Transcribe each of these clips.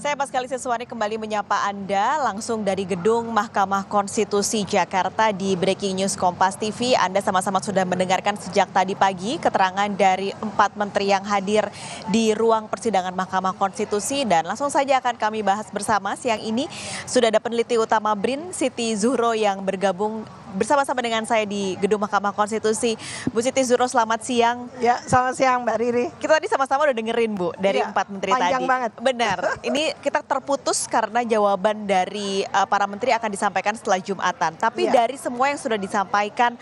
Saya Pascalis Siswani kembali menyapa Anda langsung dari gedung Mahkamah Konstitusi Jakarta di Breaking News Kompas TV. Anda sama-sama sudah mendengarkan sejak tadi pagi keterangan dari 4 menteri yang hadir di ruang persidangan Mahkamah Konstitusi. Dan langsung saja akan kami bahas bersama siang ini. Sudah ada peneliti utama BRIN, Siti Zuhro yang bergabung bersama-sama dengan saya di gedung Mahkamah Konstitusi. Bu Siti Zuhro, selamat siang. Ya, selamat siang Mbak Riri. Kita tadi sama-sama udah dengerin Bu dari 4 menteri tadi. Panjang banget. Benar. Ini kita terputus karena jawaban dari para menteri akan disampaikan setelah Jumatan. Tapi dari semua yang sudah disampaikan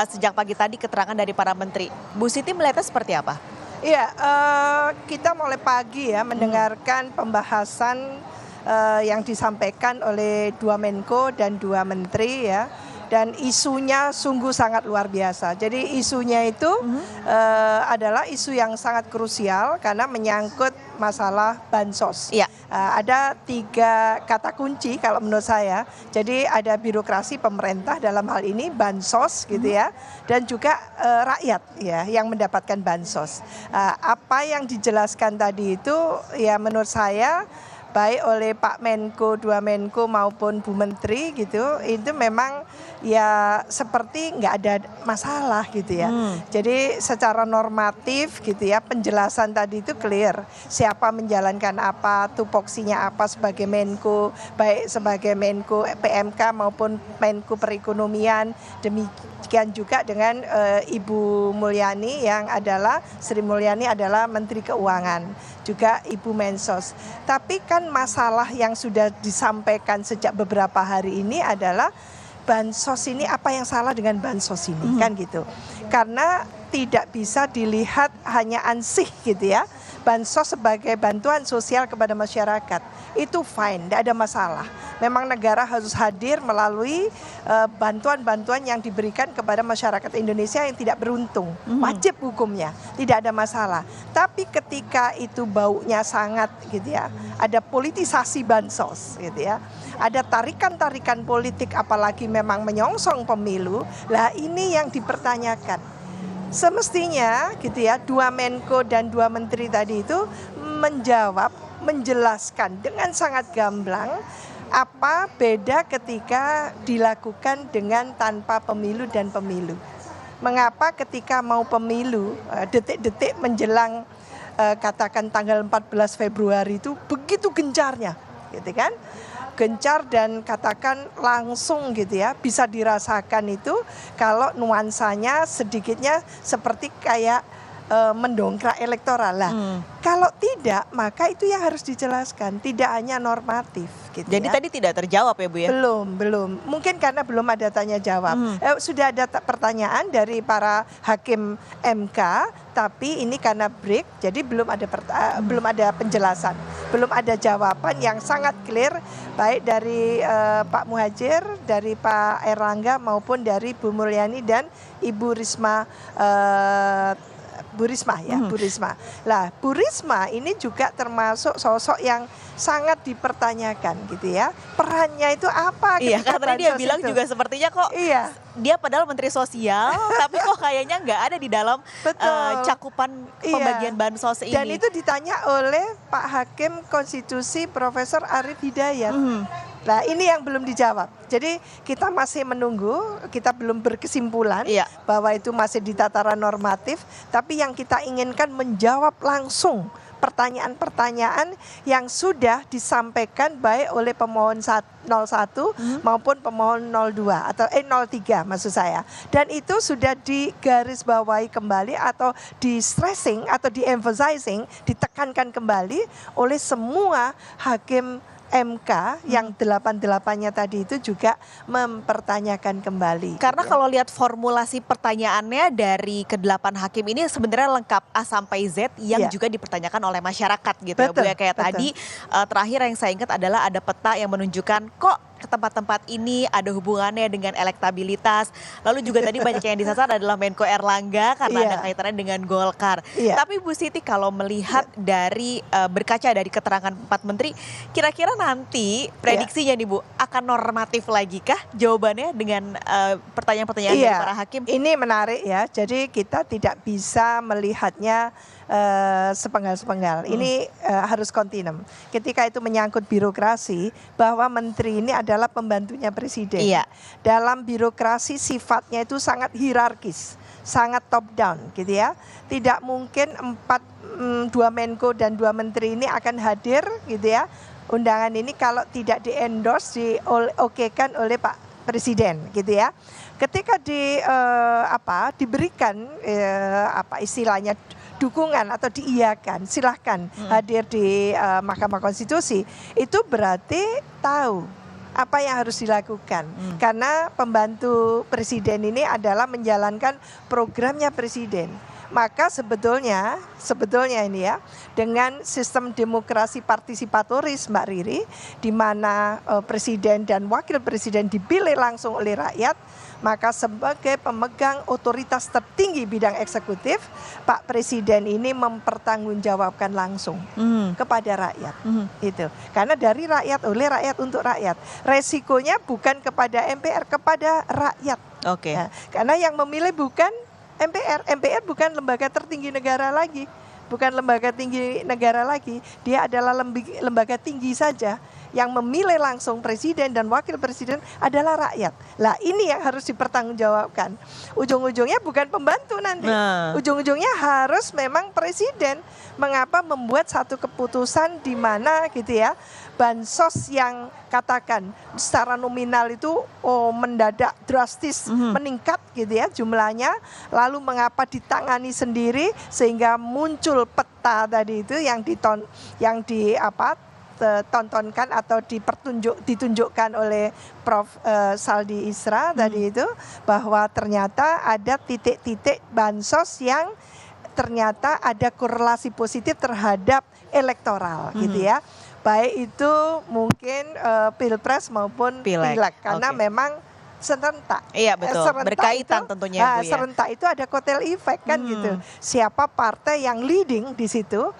sejak pagi tadi keterangan dari para menteri, Bu Siti melihatnya seperti apa? Iya, kita mulai pagi ya mendengarkan pembahasan yang disampaikan oleh 2 Menko dan 2 menteri ya. Dan isunya sungguh sangat luar biasa. Jadi isunya itu adalah isu yang sangat krusial karena menyangkut masalah bansos. Iya. Ada 3 kata kunci kalau menurut saya. Jadi ada birokrasi pemerintah dalam hal ini bansos gitu ya, dan juga rakyat ya yang mendapatkan bansos. Apa yang dijelaskan tadi itu ya menurut saya baik oleh Pak Menko, 2 Menko maupun Bu Menteri gitu, itu memang ya seperti nggak ada masalah gitu ya. Jadi secara normatif gitu ya, penjelasan tadi itu clear. Siapa menjalankan apa, tupoksinya apa sebagai Menko, baik sebagai Menko PMK maupun Menko Perekonomian. Demikian juga dengan Ibu Mulyani yang adalah, Sri Mulyani adalah Menteri Keuangan, juga Ibu Mensos. Tapi kan masalah yang sudah disampaikan sejak beberapa hari ini adalah bansos ini, apa yang salah dengan bansos ini kan gitu. Karena tidak bisa dilihat hanya ansih gitu ya. Bansos sebagai bantuan sosial kepada masyarakat itu fine, tidak ada masalah. Memang negara harus hadir melalui bantuan-bantuan yang diberikan kepada masyarakat Indonesia yang tidak beruntung. Wajib hukumnya, tidak ada masalah. Tapi ketika itu baunya sangat gitu ya, ada politisasi bansos gitu ya, ada tarikan-tarikan politik apalagi memang menyongsong pemilu, lah ini yang dipertanyakan. Semestinya gitu ya, 2 Menko dan 2 menteri tadi itu menjawab, menjelaskan dengan sangat gamblang apa beda ketika dilakukan dengan tanpa pemilu dan pemilu. Mengapa ketika mau pemilu, detik-detik menjelang katakan tanggal 14 Februari itu begitu gencarnya gitu kan. Gencar dan katakan langsung gitu ya, bisa dirasakan itu kalau nuansanya sedikitnya seperti kayak mendongkrak elektoral lah. Kalau tidak, maka itu yang harus dijelaskan, tidak hanya normatif gitu. Jadi ya. tadi tidak terjawab ya Bu ya? Belum. Mungkin karena belum ada tanya jawab. Sudah ada pertanyaan dari para hakim MK, tapi ini karena break, jadi belum ada penjelasan, belum ada jawaban yang sangat clear, baik dari Pak Muhadjir, dari Pak Erlangga maupun dari Bu Mulyani dan Ibu Risma. Bu Risma ya, Bu Risma. Lah, Bu Risma ini juga termasuk sosok yang sangat dipertanyakan gitu ya. Perannya itu apa? Iya, karena dia bilang itu juga sepertinya kok dia padahal Menteri Sosial, tapi kok kayaknya nggak ada di dalam cakupan pembagian bansos ini. Dan itu ditanya oleh Pak Hakim Konstitusi Profesor Arief Hidayat. Nah ini yang belum dijawab. Jadi kita masih menunggu, kita belum berkesimpulan bahwa itu masih di tataran normatif. Tapi yang kita inginkan menjawab langsung pertanyaan-pertanyaan yang sudah disampaikan baik oleh pemohon 01 maupun pemohon 02 atau 03 maksud saya. Dan itu sudah digarisbawahi kembali atau di stressing atau di emphasizing, ditekankan kembali oleh semua hakim MK yang 8-8-nya tadi itu juga mempertanyakan kembali. Karena kalau lihat formulasi pertanyaannya dari ke-8 hakim ini sebenarnya lengkap A sampai Z yang juga dipertanyakan oleh masyarakat gitu ya Bu ya. Kayak tadi terakhir yang saya ingat adalah ada peta yang menunjukkan kok ke tempat-tempat ini ada hubungannya dengan elektabilitas. Lalu juga tadi banyak yang disasar adalah Menko Erlangga karena ada kaitannya dengan Golkar. Tapi Bu Siti kalau melihat dari berkaca dari keterangan 4 menteri, kira-kira nanti prediksinya nih Bu, akan normatif lagi kah jawabannya dengan pertanyaan-pertanyaan dari para hakim? Ini menarik ya. Jadi kita tidak bisa melihatnya sepenggal-sepenggal. Ini harus kontinem. Ketika itu menyangkut birokrasi, bahwa menteri ini adalah pembantunya presiden. Iya. Dalam birokrasi sifatnya itu sangat hierarkis, sangat top down gitu ya. Tidak mungkin 2 Menko dan 2 menteri ini akan hadir gitu ya. Undangan ini kalau tidak di-endorse, diokekan oleh Pak Presiden gitu ya. Ketika diberikan istilahnya dukungan atau diiyakan, silahkan hadir di Mahkamah Konstitusi, itu berarti tahu apa yang harus dilakukan. Karena pembantu presiden ini adalah menjalankan programnya presiden. Maka sebetulnya ini ya, dengan sistem demokrasi partisipatoris Mbak Riri, di mana presiden dan wakil presiden dipilih langsung oleh rakyat, maka sebagai pemegang otoritas tertinggi bidang eksekutif, Pak Presiden ini mempertanggungjawabkan langsung kepada rakyat. Itu. Karena dari rakyat, oleh rakyat, untuk rakyat. Resikonya bukan kepada MPR, kepada rakyat. Oke. Ya, karena yang memilih bukan MPR. MPR bukan lembaga tertinggi negara lagi. Bukan lembaga tinggi negara lagi. Dia adalah lembaga tinggi saja. Yang memilih langsung presiden dan wakil presiden adalah rakyat. Lah ini yang harus dipertanggungjawabkan. Ujung-ujungnya bukan pembantu nanti. Ujung-ujungnya harus memang presiden. Mengapa membuat satu keputusan di mana gitu ya, bansos yang katakan secara nominal itu mendadak drastis meningkat gitu ya jumlahnya, lalu mengapa ditangani sendiri sehingga muncul peta tadi itu yang ditontonkan atau ditunjukkan oleh Prof. Saldi Isra tadi itu, bahwa ternyata ada titik-titik bansos yang ternyata ada korelasi positif terhadap elektoral gitu ya. Baik itu mungkin pilpres maupun pileg karena memang serentak. Iya betul, berkaitan itu, tentunya Bu ya. Serentak itu ada kotel efek kan gitu. Siapa partai yang leading di situ,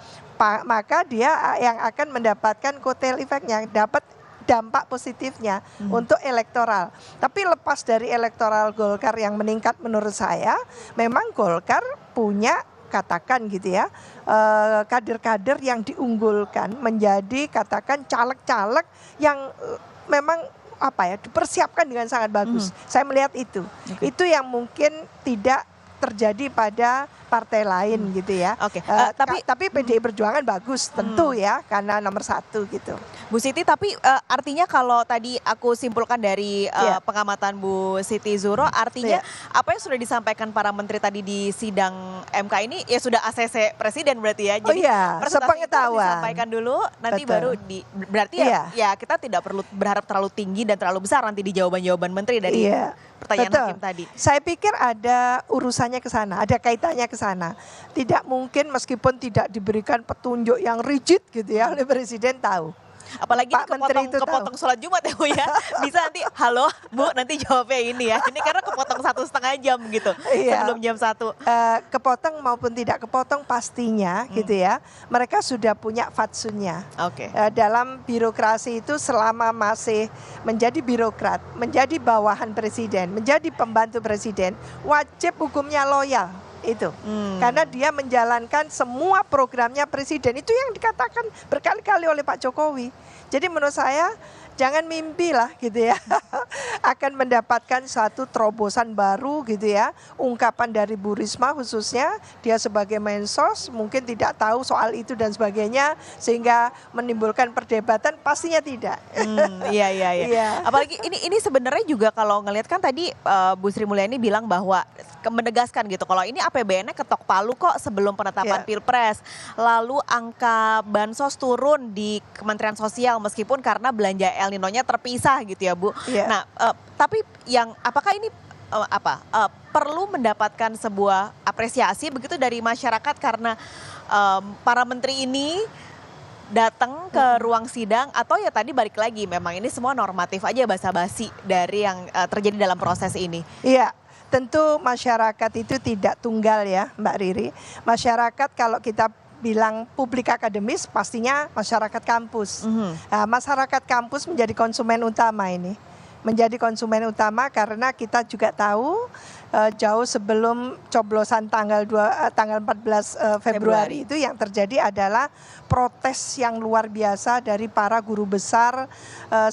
maka dia yang akan mendapatkan kotel efeknya, dapat dampak positifnya untuk elektoral. Tapi lepas dari elektoral Golkar yang meningkat, menurut saya memang Golkar punya, katakan gitu ya, kader-kader yang diunggulkan menjadi katakan caleg-caleg yang memang dipersiapkan dengan sangat bagus. Saya melihat itu. Itu yang mungkin tidak terjadi pada partai lain gitu ya. Tapi PDI Perjuangan bagus tentu ya, karena nomor 1 gitu. Bu Siti, tapi artinya kalau tadi aku simpulkan dari pengamatan Bu Siti Zuhro, artinya apa yang sudah disampaikan para menteri tadi di sidang MK ini ya sudah ACC Presiden berarti ya. Jadi sepengetahuan disampaikan dulu, nanti baru berarti ya kita tidak perlu berharap terlalu tinggi dan terlalu besar nanti di jawaban-jawaban menteri dari pertanyaan hakim tadi. Saya pikir ada urusannya ke sana, ada kaitannya ke sana. Tidak mungkin meskipun tidak diberikan petunjuk yang rigid gitu ya oleh Presiden, tahu. Apalagi kepotong sholat Jumat ya Bu ya. Bisa nanti, halo Bu, nanti jawabnya ini ya. Ini karena kepotong 1,5 jam gitu, sebelum jam 1. Kepotong maupun tidak kepotong pastinya gitu ya, mereka sudah punya fatsunnya. Dalam birokrasi itu selama masih menjadi birokrat, menjadi bawahan presiden, menjadi pembantu presiden, wajib hukumnya loyal. Itu karena dia menjalankan semua programnya presiden, itu yang dikatakan berkali-kali oleh Pak Jokowi. Jadi menurut saya jangan mimpi lah gitu ya akan mendapatkan satu terobosan baru gitu ya. Ungkapan dari Bu Risma khususnya, dia sebagai Mensos mungkin tidak tahu soal itu dan sebagainya sehingga menimbulkan perdebatan, pastinya tidak. Iya. Apalagi ini sebenarnya juga kalau ngelihat kan tadi Bu Sri Mulyani bilang bahwa menegaskan gitu kalau ini APBN-nya ketok palu kok sebelum penetapan Pilpres. Lalu angka bansos turun di Kementerian Sosial meskipun karena belanja El Nino-nya terpisah gitu ya Bu. Nah, tapi apakah ini perlu mendapatkan sebuah apresiasi begitu dari masyarakat karena para menteri ini datang ke ruang sidang, atau ya tadi balik lagi memang ini semua normatif aja, basa-basi dari yang terjadi dalam proses ini? Iya. Tentu masyarakat itu tidak tunggal ya Mbak Riri. Masyarakat kalau kita bilang publik akademis pastinya masyarakat kampus. Masyarakat kampus menjadi konsumen utama ini. menjadi konsumen utama karena kita juga tahu jauh sebelum coblosan tanggal 14 Februari itu yang terjadi adalah protes yang luar biasa dari para guru besar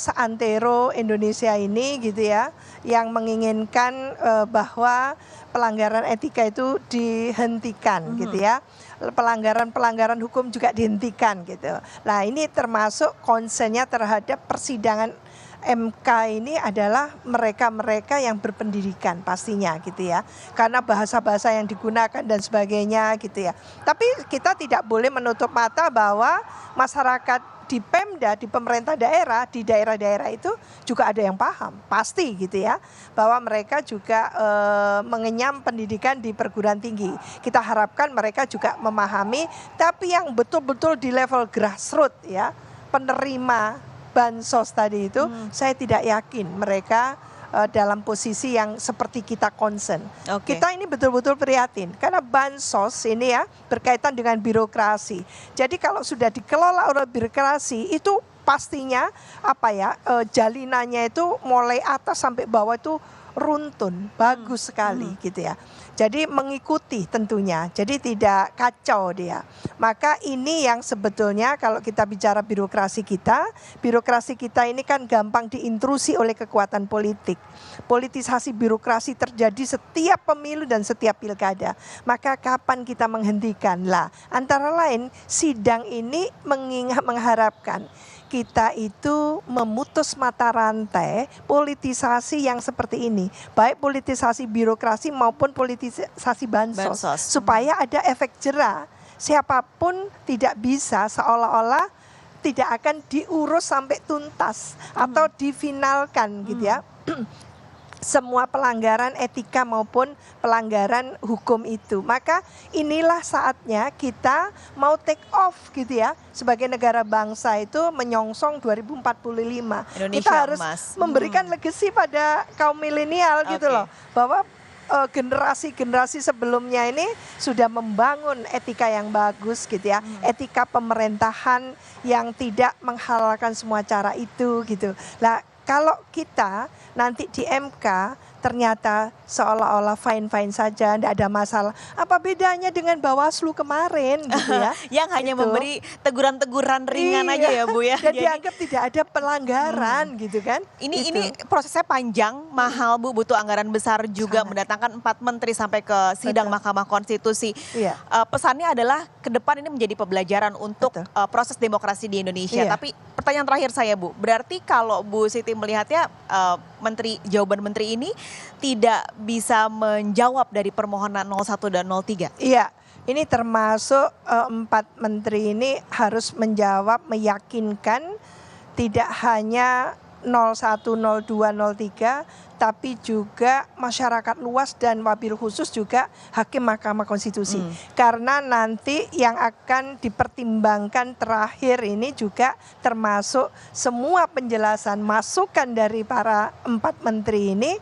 seantero Indonesia ini gitu ya, yang menginginkan bahwa pelanggaran etika itu dihentikan gitu ya. Pelanggaran hukum juga dihentikan gitu. Nah, ini termasuk konsennya terhadap persidangan MK ini adalah mereka-mereka yang berpendidikan pastinya gitu ya. Karena bahasa-bahasa yang digunakan dan sebagainya gitu ya. Tapi kita tidak boleh menutup mata bahwa masyarakat di Pemda, di pemerintah daerah, di daerah-daerah itu juga ada yang paham. Pasti gitu ya. Bahwa mereka juga mengenyam pendidikan di perguruan tinggi. Kita harapkan mereka juga memahami, tapi yang betul-betul di level grassroots ya, penerima bansos tadi itu, saya tidak yakin mereka dalam posisi yang seperti kita concern. Kita ini betul-betul prihatin karena bansos ini ya berkaitan dengan birokrasi. Jadi kalau sudah dikelola oleh birokrasi itu pastinya apa ya, jalinannya itu mulai atas sampai bawah itu runtun, bagus sekali gitu ya. Jadi mengikuti tentunya, jadi tidak kacau dia. Maka ini yang sebetulnya kalau kita bicara birokrasi kita ini kan gampang diintrusi oleh kekuatan politik. Politisasi birokrasi terjadi setiap pemilu dan setiap pilkada. Maka kapan kita menghentikan? Lah, antara lain sidang ini mengharapkan kita itu memutus mata rantai politisasi yang seperti ini. Baik politisasi birokrasi maupun politisasi bansos. Supaya ada efek jera. Siapapun tidak bisa seolah-olah tidak akan diurus sampai tuntas. Atau difinalkan gitu ya. Semua pelanggaran etika maupun pelanggaran hukum itu. Maka inilah saatnya kita mau take off gitu ya. Sebagai negara bangsa itu menyongsong 2045. Indonesia kita harus memberikan legacy pada kaum milenial gitu loh. Bahwa generasi-generasi sebelumnya ini sudah membangun etika yang bagus gitu ya. Etika pemerintahan yang tidak menghalalkan semua cara itu gitu. Lah, kalau kita nanti di MK ternyata seolah-olah fine-fine saja, tidak ada masalah. Apa bedanya dengan Bawaslu kemarin gitu ya? Yang hanya memberi teguran-teguran ringan aja ya Bu ya. Dan dianggap tidak ada pelanggaran gitu kan. Ini prosesnya panjang, mahal Bu, butuh anggaran besar juga, mendatangkan 4 menteri sampai ke sidang Mahkamah Konstitusi. Pesannya adalah ke depan ini menjadi pembelajaran untuk proses demokrasi di Indonesia. Tapi pertanyaan terakhir saya Bu, berarti kalau Bu Siti melihatnya jawaban menteri ini tidak bisa menjawab dari permohonan 01 dan 03? Iya, ini termasuk 4 menteri ini harus menjawab, meyakinkan tidak hanya 01, 02, 03, tapi juga masyarakat luas dan wabil khusus juga Hakim Mahkamah Konstitusi. Karena nanti yang akan dipertimbangkan terakhir ini juga termasuk semua penjelasan masukan dari para 4 menteri ini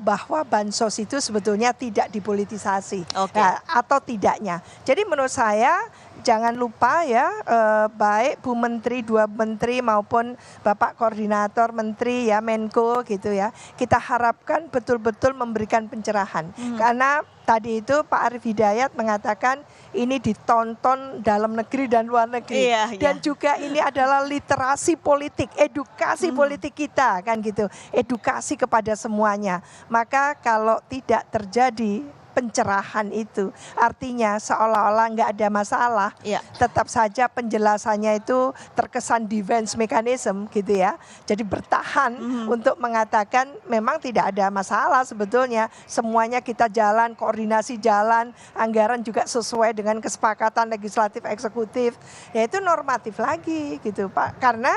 bahwa bansos itu sebetulnya tidak dipolitisasi atau tidaknya. Jadi menurut saya jangan lupa ya, baik Bu Menteri, 2 menteri maupun Bapak Koordinator Menteri ya, Menko gitu ya. Kita harapkan betul-betul memberikan pencerahan. Karena tadi itu Pak Arief Hidayat mengatakan ini ditonton dalam negeri dan luar negeri. Dan juga ini adalah literasi politik, edukasi politik kita kan gitu. Edukasi kepada semuanya. Maka kalau tidak terjadi pencerahan itu artinya seolah-olah nggak ada masalah, tetap saja penjelasannya itu terkesan defense mechanism gitu ya. Jadi bertahan untuk mengatakan memang tidak ada masalah sebetulnya, semuanya kita jalan, koordinasi jalan, anggaran juga sesuai dengan kesepakatan legislatif eksekutif, yaitu normatif lagi gitu Pak. Karena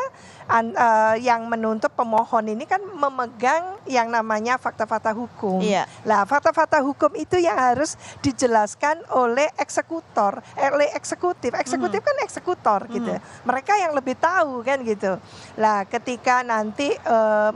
yang menuntut pemohon ini kan memegang yang namanya fakta-fakta hukum. Lah fakta-fakta hukum itu yang harus dijelaskan oleh eksekutor, oleh eksekutif. Eksekutif kan eksekutor gitu. Mereka yang lebih tahu kan gitu. Lah ketika nanti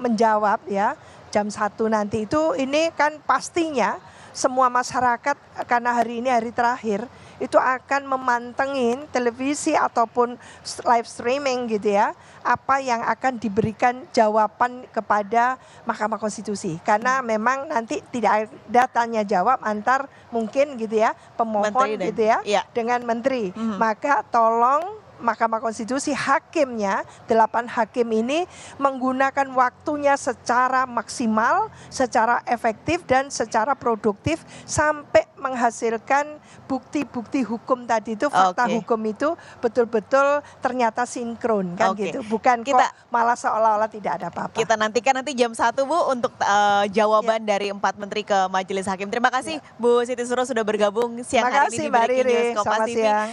menjawab ya jam 1 nanti itu, ini kan pastinya semua masyarakat karena hari ini hari terakhir itu akan memantengin televisi ataupun live streaming gitu ya, apa yang akan diberikan jawaban kepada Mahkamah Konstitusi. Karena memang nanti tidak ada tanya jawab antar mungkin gitu ya, pemohon gitu ya, dengan menteri. Maka tolong Mahkamah Konstitusi hakimnya, 8 hakim ini menggunakan waktunya secara maksimal, secara efektif dan secara produktif sampai menghasilkan bukti-bukti hukum tadi itu, fakta hukum itu betul-betul ternyata sinkron kan gitu. Bukan kita malah seolah-olah tidak ada apa-apa. Kita nantikan nanti jam 1 Bu untuk jawaban dari 4 menteri ke Majelis Hakim. Terima kasih Bu Siti Suro sudah bergabung siang hari ini di Breaking News Kompas TV.